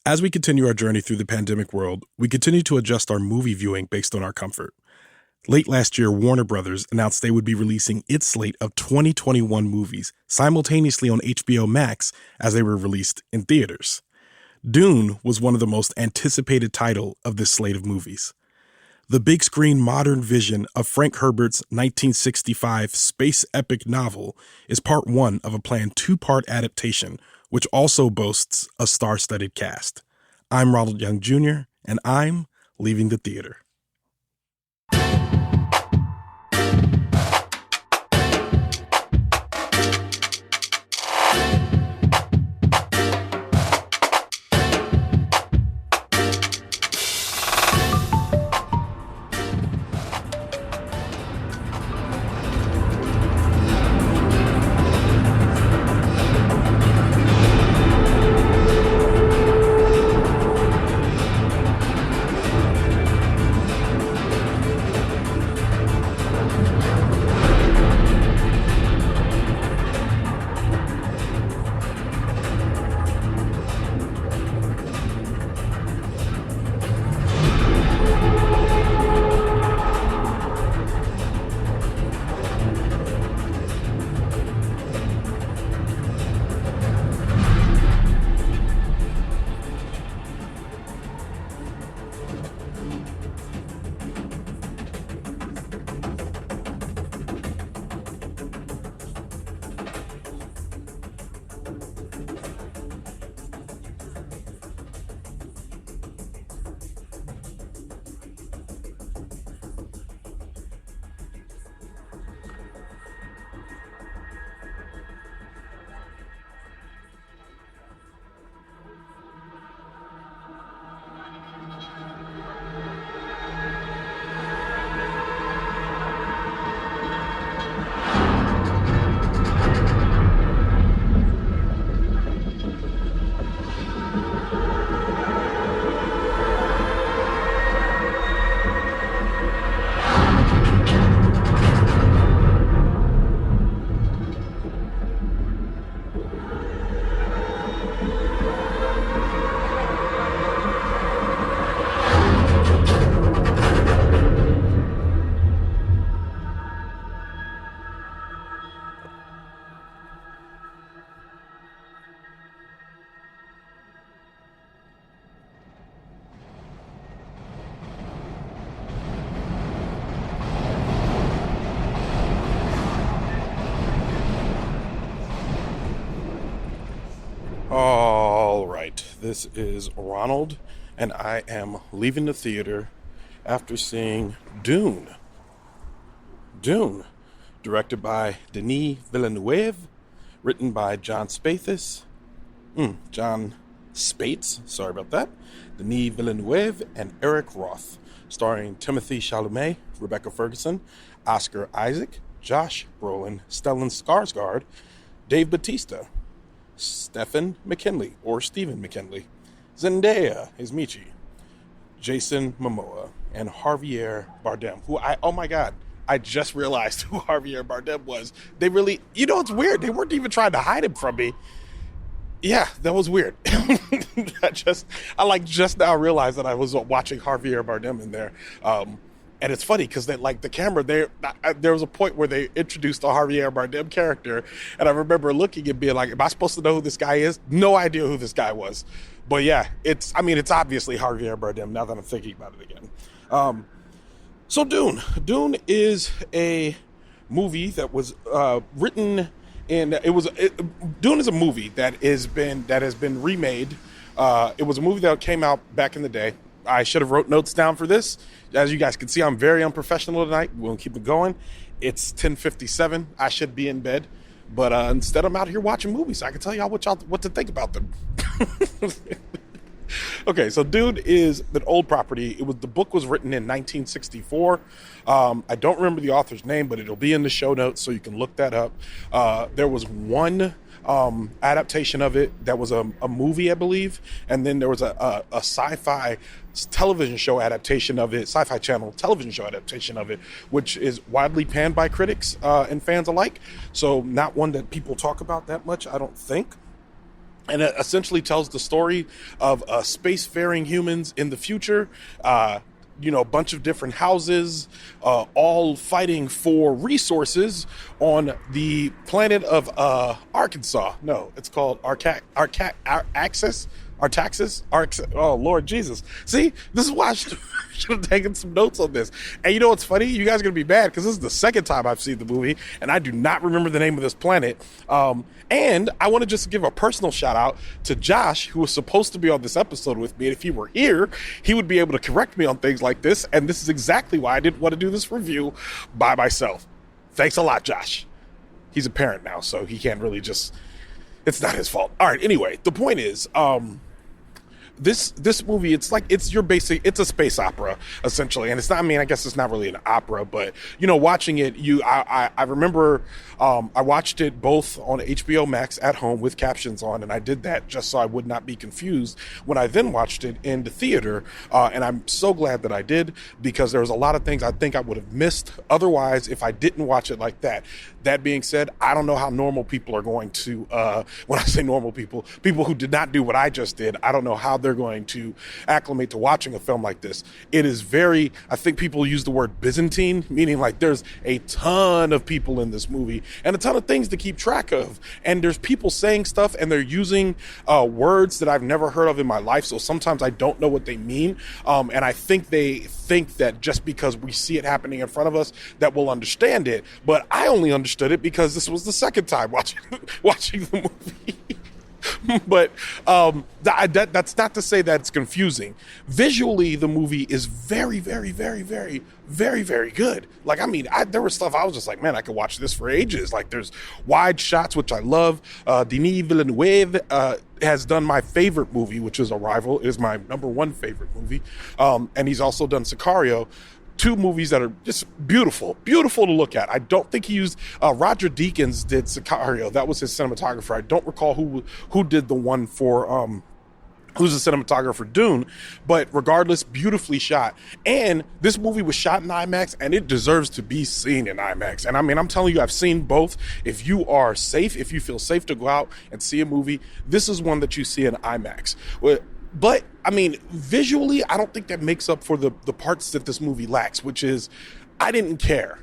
As we continue our journey through the pandemic world, we continue to adjust our movie viewing based on our comfort. Late last year, Warner Brothers announced they would be releasing its slate of 2021 movies simultaneously on HBO Max as they were released in theaters. Dune was one of the most anticipated title of this slate of movies. The big screen modern vision of Frank Herbert's 1965 space epic novel is part one of a planned two-part adaptation, which also boasts a star-studded cast. I'm Ronald Young Jr., and I'm leaving the theater. All right, this is Ronald, and I am leaving the theater after seeing Dune. Dune, directed by Denis Villenueve, written by John Spaihts, sorry about that, Denis Villenueve and Eric Roth, starring Timothee Chalamet, Rebecca Ferguson, Oscar Isaac, Josh Brolin, Stellan Skarsgard, Dave Bautista, Stephen McKinley, or Stephen McKinley, Zendaya is Michi, Jason Momoa, and Javier Bardem, I just realized who Javier Bardem was. They really, it's weird. They weren't even trying to hide him from me. Yeah, that was weird. I just now realized that I was watching Javier Bardem in there. And it's funny because the camera there was a point where they introduced the Javier Bardem character, and I remember looking and being like, am I supposed to know who this guy is? No idea who this guy was. But yeah, it's obviously Javier Bardem now that I'm thinking about it again. So Dune is a movie that was written Dune is a movie that has been remade. It was a movie that came out back in the day. I should have wrote notes down for this. As you guys can see, I'm very unprofessional tonight. We'll keep it going. It's 10:57. I should be in bed, but instead I'm out here watching movies. So I can tell y'all what to think about them. Okay, so Dune is an old property. The book was written in 1964. I don't remember the author's name, but it'll be in the show notes, so you can look that up. There was one adaptation of it that was a movie, I believe, and then there was a sci-fi television show adaptation of it, Sci-Fi Channel television show adaptation of it, which is widely panned by critics and fans alike. So not one that people talk about that much, I don't think. and it essentially tells the story of spacefaring humans in the future. A bunch of different houses, all fighting for resources on the planet of Arkansas. No, it's called Artaxis. Oh, Lord Jesus. See, this is why I should have taken some notes on this. And you know what's funny? You guys are going to be mad because this is the second time I've seen the movie, and I do not remember the name of this planet. And I want to just give a personal shout out to Josh, who was supposed to be on this episode with me. And if he were here, he would be able to correct me on things like this. And this is exactly why I didn't want to do this review by myself. Thanks a lot, Josh. He's a parent now, so he can't really just... It's not his fault. All right, anyway, the point is... This movie, it's a space opera essentially, and it's not. I mean, I guess it's not really an opera, but watching it, I remember I watched it both on HBO Max at home with captions on, and I did that just so I would not be confused when I then watched it in the theater, and I'm so glad that I did, because there was a lot of things I think I would have missed otherwise if I didn't watch it like that. That being said, I don't know how normal people are going to, when I say normal people who did not do what I just did, I don't know how they're going to acclimate to watching a film like this. It is very, I think people use the word Byzantine, meaning like there's a ton of people in this movie and a ton of things to keep track of. And there's people saying stuff and they're using words that I've never heard of in my life. So sometimes I don't know what they mean. And I think they think that just because we see it happening in front of us that we'll understand it. But I only understood it because this was the second time watching the movie. But that's not to say that it's confusing. Visually, the movie is very, very, very, very, very, very good. Like, I mean, there was stuff I was just like, man, I could watch this for ages. Like, there's wide shots, which I love. Denis Villenueve has done my favorite movie, which is Arrival. It is my number one favorite movie. And he's also done Sicario. Two movies that are just beautiful to look at. I don't think he used Roger Deakins did Sicario. That was his cinematographer. I don't recall who did the one for who's the cinematographer for Dune, but regardless, beautifully shot. And this movie was shot in IMAX, and it deserves to be seen in IMAX. And I mean, I'm telling you, I've seen both. If you are safe, if you feel safe to go out and see a movie, this is one that you see in IMAX. But I mean, visually, I don't think that makes up for the parts that this movie lacks, which is, I didn't care.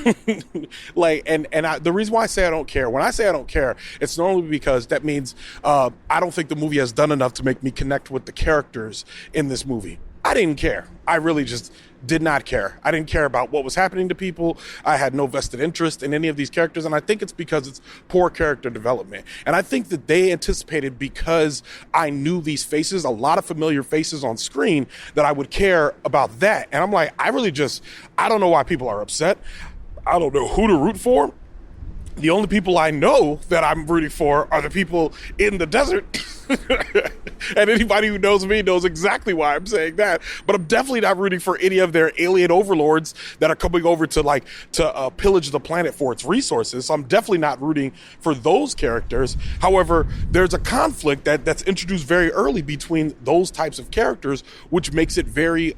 The reason why I say I don't care, when I say I don't care, it's not only because that means I don't think the movie has done enough to make me connect with the characters in this movie. I didn't care. I really just did not care. I didn't care about what was happening to people. I had no vested interest in any of these characters, and I think it's because it's poor character development. And I think that they anticipated, because I knew these faces, a lot of familiar faces on screen, that I would care about that. And I'm like, I don't know why people are upset. I don't know who to root for. The only people I know that I'm rooting for are the people in the desert. And anybody who knows me knows exactly why I'm saying that. But I'm definitely not rooting for any of their alien overlords that are coming over to pillage the planet for its resources. So I'm definitely not rooting for those characters. However, there's a conflict that's introduced very early between those types of characters, which makes it very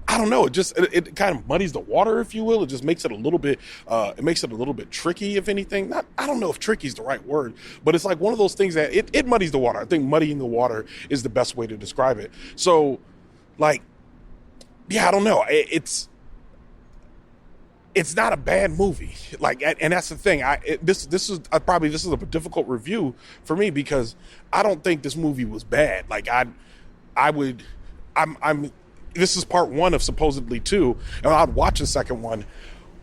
I don't know. It kind of muddies the water, if you will. It just makes it a little bit. It makes it a little bit tricky, if anything. I don't know if tricky is the right word, but it's like one of those things that it muddies the water. I think muddying the water is the best way to describe it. So, like, yeah, I don't know. It's not a bad movie. Like, and that's the thing. This is a difficult review for me because I don't think this movie was bad. Like, this is part one of supposedly two, and I'd watch the second one.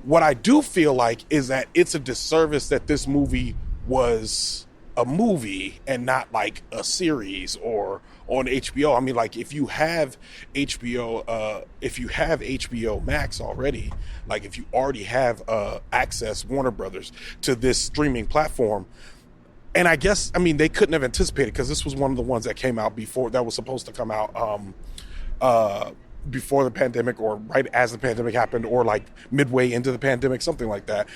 What I do feel like is that it's a disservice that this movie was a movie and not like a series or on HBO. I mean, like, if you have HBO Max already, like if you already have access, Warner Brothers, to this streaming platform, and I guess, I mean, they couldn't have anticipated, because this was one of the ones that came out before, that was supposed to come out before the pandemic, or right as the pandemic happened, or like midway into the pandemic, something like that.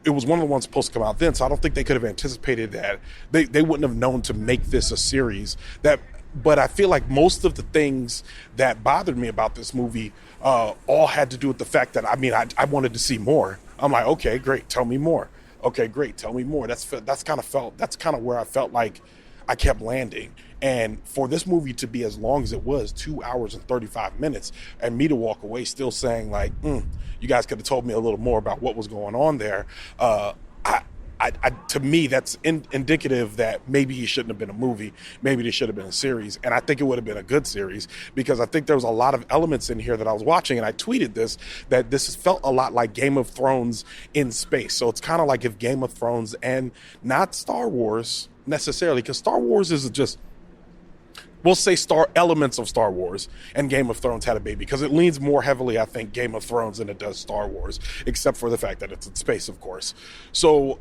It was one of the ones supposed to come out then, so I don't think they could have anticipated that. They wouldn't have known to make this a series. But I feel like most of the things that bothered me about this movie all had to do with the fact that, I mean, I wanted to see more. I'm like, okay, great, tell me more. Okay, great. Tell me more. That's kind of where I felt like I kept landing. And for this movie to be as long as it was, 2 hours and 35 minutes, and me to walk away still saying like, you guys could have told me a little more about what was going on there. To me, that's indicative that maybe it shouldn't have been a movie. Maybe it should have been a series. And I think it would have been a good series, because I think there was a lot of elements in here that I was watching, and I tweeted this, that this felt a lot like Game of Thrones in space. So it's kind of like if Game of Thrones, and not Star Wars necessarily, because Star Wars is just, we'll say elements of Star Wars, and Game of Thrones had a baby, because it leans more heavily, I think, Game of Thrones than it does Star Wars, except for the fact that it's in space, of course. So,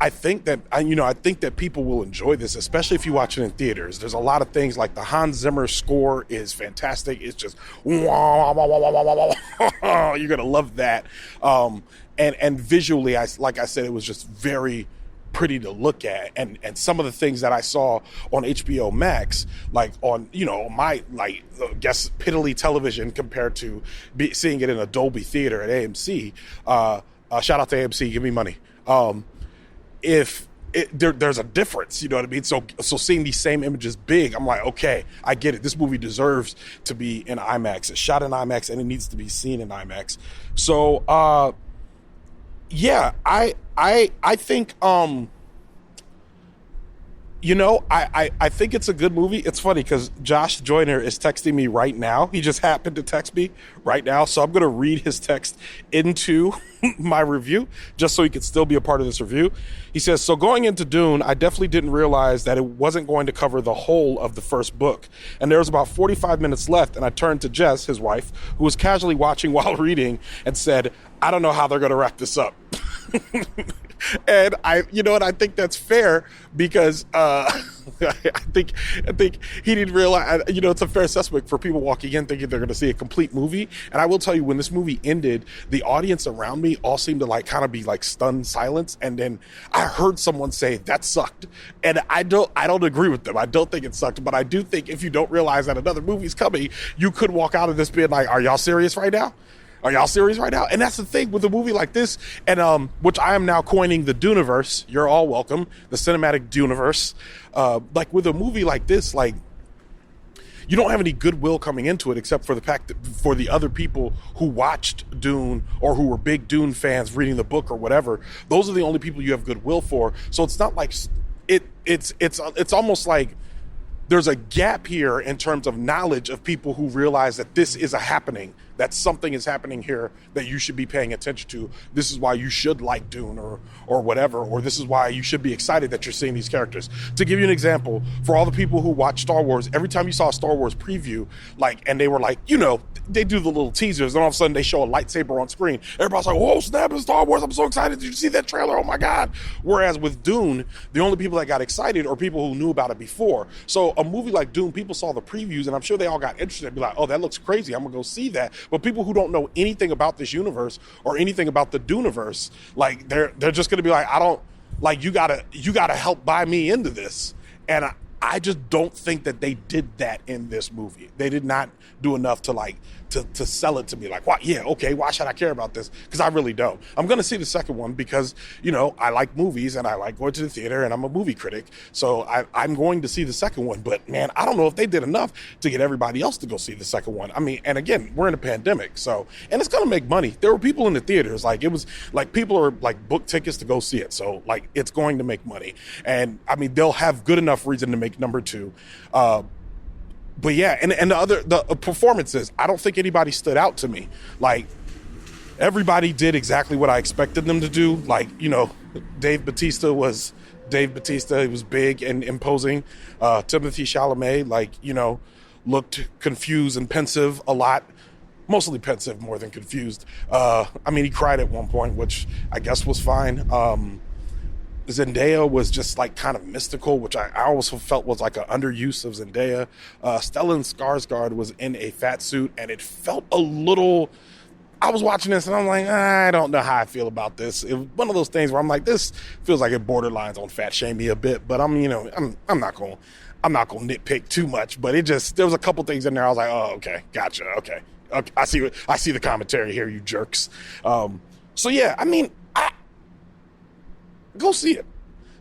I think that people will enjoy this, especially if you watch it in theaters. There's a lot of things like the Hans Zimmer score is fantastic. It's just wah, wah, wah, wah, wah, wah, wah. You're gonna love that. And visually, like I said, it was just very pretty to look at, and some of the things that I saw on HBO Max, like on my I guess piddly television compared to seeing it in a Dolby theater at AMC. Shout out to AMC, give me money. There's a difference, you know what I mean? So seeing these same images big, I'm like, okay, I get it. This movie deserves to be in IMAX. It's shot in IMAX, and it needs to be seen in IMAX. So yeah, I think I think it's a good movie. It's funny because Josh Joyner is texting me right now. He just happened to text me right now, so I'm going to read his text into my review just so he could still be a part of this review. He says, so going into Dune, I definitely didn't realize that it wasn't going to cover the whole of the first book. And there was about 45 minutes left, and I turned to Jess, his wife, who was casually watching while reading, and said, I don't know how they're going to wrap this up. And I think that's fair, because I think he didn't realize, it's a fair assessment for people walking in thinking they're going to see a complete movie. And I will tell you, when this movie ended, the audience around me all seemed to kind of be stunned silence. And then I heard someone say that sucked. And I don't agree with them. I don't think it sucked, but I do think if you don't realize that another movie's coming, you could walk out of this being like, are y'all serious right now? Are y'all serious right now? And that's the thing with a movie like this, and which I am now coining the Duneverse. You're all welcome, the cinematic Duneverse. With a movie like this, you don't have any goodwill coming into it, except for the fact that for the other people who watched Dune or who were big Dune fans reading the book or whatever. Those are the only people you have goodwill for. So it's not like it's almost like there's a gap here in terms of knowledge of people who realize that this is a happening, that something is happening here that you should be paying attention to. This is why you should like Dune or whatever, or this is why you should be excited that you're seeing these characters. To give you an example, for all the people who watch Star Wars, every time you saw a Star Wars preview, and they were they do the little teasers, and all of a sudden they show a lightsaber on screen. Everybody's like, whoa, snap, it's Star Wars, I'm so excited. Did you see that trailer? Oh my God. Whereas with Dune, the only people that got excited are people who knew about it before. So a movie like Dune, people saw the previews, and I'm sure they all got interested and be like, oh, that looks crazy, I'm gonna go see that. But people who don't know anything about this universe or anything about the Duneverse, they're just gonna be like, you gotta help buy me into this. And I just don't think that they did that in this movie. They did not do enough to sell it to me why should I care about this? Because I really don't. I'm going to see the second one because, I like movies and I like going to the theater and I'm a movie critic. So I'm going to see the second one. But man, I don't know if they did enough to get everybody else to go see the second one. I mean, and again, we're in a pandemic. So, and it's going to make money. There were people in the theaters. It was people are book tickets to go see it. So it's going to make money. And I mean, they'll have good enough reason to make number two. But yeah, and the performances, I don't think anybody stood out to me. Everybody did exactly what I expected them to do. Dave Bautista was Dave Bautista. He was big and imposing. Timothee Chalamet, looked confused and pensive a lot. Mostly pensive more than confused. He cried at one point, which I guess was fine. Zendaya was just kind of mystical, which I also felt was an underuse of Zendaya. Stellan Skarsgard was in a fat suit, and it felt a little. I was watching this, and I'm like, I don't know how I feel about this. It was one of those things where I'm like, this feels like it borderlines on fat shame me a bit, but I'm not gonna nitpick too much. But there was a couple things in there. I was like, oh, okay, gotcha, okay. Okay, I see the commentary here, you jerks. So yeah, I mean, go see it.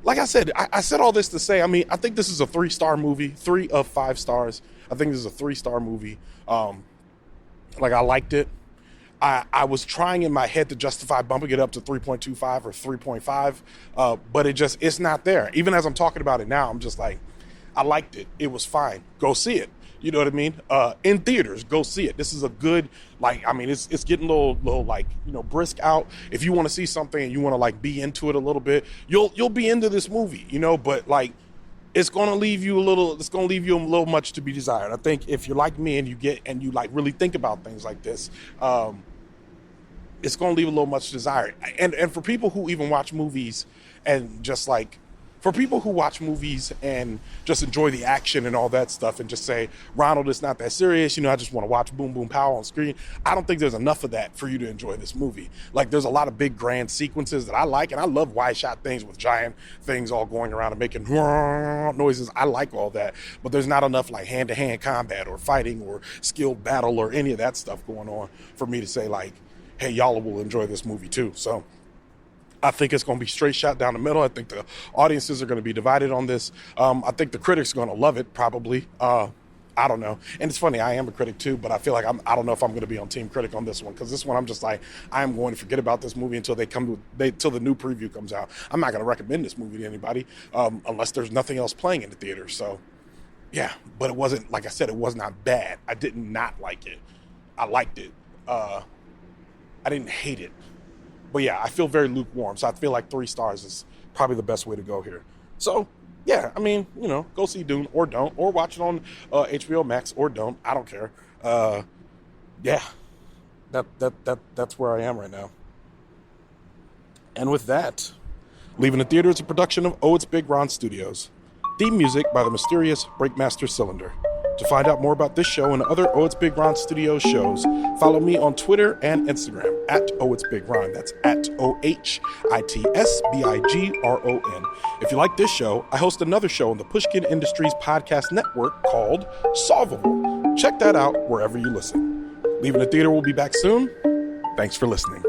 Like I said, I said all this to say, I mean, I think this is a 3-star movie, 3 of 5 stars. I think this is a 3-star movie. Like, I liked it. I was trying in my head to justify bumping it up to 3.25 or 3.5, but it's not there. Even as I'm talking about it now, I'm just like, I liked it. It was fine. Go see it. You know what I mean? In theaters, go see it. This is a good, like, I mean, it's getting a little like, you know, brisk out. If you want to see something and you want to like be into it a little bit, you'll be into this movie, you know, but like, it's going to leave you a little much to be desired. I think if you're like me and you like really think about things like this, it's going to leave a little much desired. And for people who even watch movies and just like, for people who watch movies and just enjoy the action and all that stuff and just say, Ronald, it's not that serious, you know, I just want to watch boom, boom, pow on screen. I don't think there's enough of that for you to enjoy this movie. Like, there's a lot of big grand sequences that I like, and I love wide shot things with giant things all going around and making noises. I like all that, but there's not enough like hand-to-hand combat or fighting or skilled battle or any of that stuff going on for me to say like, hey, y'all will enjoy this movie too. So I think it's going to be straight shot down the middle. I think the audiences are going to be divided on this. I think the critics are going to love it, probably. I don't know. And it's funny, I am a critic too, but I feel like I don't know if I'm going to be on Team Critic on this one, because this one I'm just like, I am going to forget about this movie until until the new preview comes out. I'm not going to recommend this movie to anybody unless there's nothing else playing in the theater. So yeah, but it wasn't, like I said, it was not bad. I did not like it. I liked it. I didn't hate it. But yeah, I feel very lukewarm. So I feel like 3 stars is probably the best way to go here. So yeah, I mean, you know, go see Dune or don't, or watch it on HBO Max or don't. I don't care. Yeah, that's where I am right now. And with that, Leaving the Theater is a production of ohitsBigRon Studios. Theme music by the mysterious Breakmaster Cylinder. To find out more about this show and other ohitsBigRon Studios shows, follow me on Twitter and Instagram at ohitsBigRon. That's at ohitsBigRon. If you like this show, I host another show on the Pushkin Industries podcast network called Solvable. Check that out wherever you listen. Leaving the Theater will be back soon. Thanks for listening.